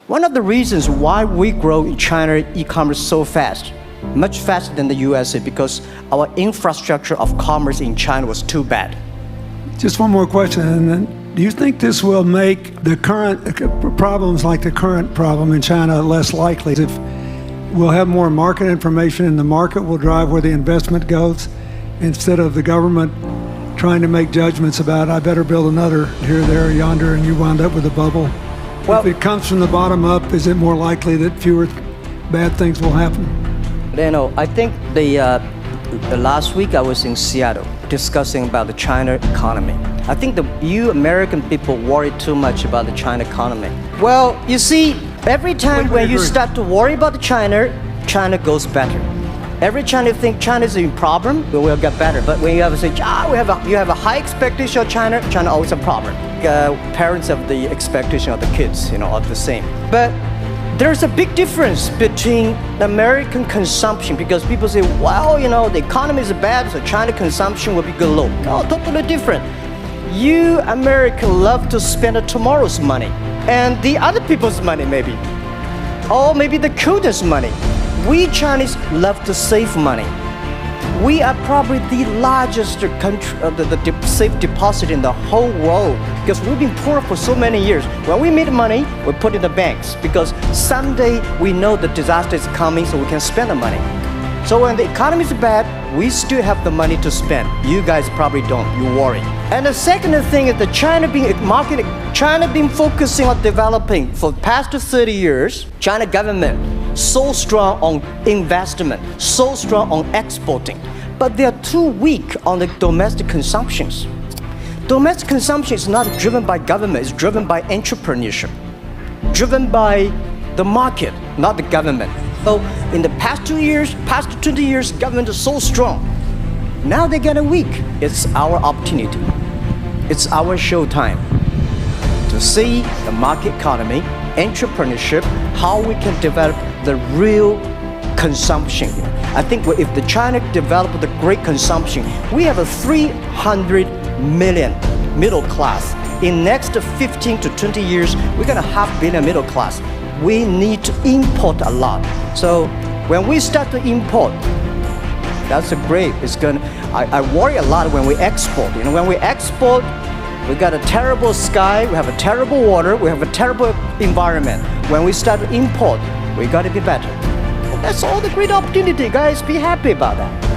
One of the reasons why we grow in China e-commerce so fast, much faster than the USA, because our infrastructure of commerce in China was too bad. Just one more question, and then, do you think this will make the current problems like the current problem in China less likely? If we'll have more market information and the market will drive where the investment goes, instead of the government trying to make judgments about, I better build another here, there, yonder, and you wind up with a bubble. Well, if it comes from the bottom up, is it more likely that fewer bad things will happen? I think the last week I was in Seattle discussing about the China economy. I think you American people worry too much about the China economy. Well, you see, every time when you start to worry about China goes better. Every time you think China is in problem, it will get better. But when you have to say, you have a high expectation of China always a problem. Parents have the expectation of the kids, are the same. But there's a big difference between American consumption, because people say, well, the economy is bad, so China consumption will be good low. No, totally different. You Americans love to spend tomorrow's money and the other people's money maybe, or maybe the children's money. We Chinese love to save money. We are probably the largest country, the safe deposit in the whole world, because we've been poor for so many years. When we make money, we put it in the banks, because someday we know the disaster is coming, so we can spend the money. So when the economy is bad, we still have the money to spend. You guys probably don't, you worry. And the second thing is that China been focusing on developing for the past 30 years. China government so strong on investment, so strong on exporting, but they are too weak on the domestic consumptions. Domestic consumption is not driven by government, it's driven by entrepreneurship, driven by the market, not the government. So in the past 20 years, government is so strong. Now they get weak. It's our opportunity. It's our showtime to see the market economy, entrepreneurship, how we can develop the real consumption. I think if the China develop the great consumption, we have a 300 million middle class. In next 15 to 20 years, we're gonna have 500 million middle class. We need to import a lot. So when we start to import, that's great. I worry a lot when we export. When we export, we got a terrible sky, we have a terrible water, we have a terrible environment. When we start to import, we got to be better. That's all the great opportunity, guys. Be happy about that.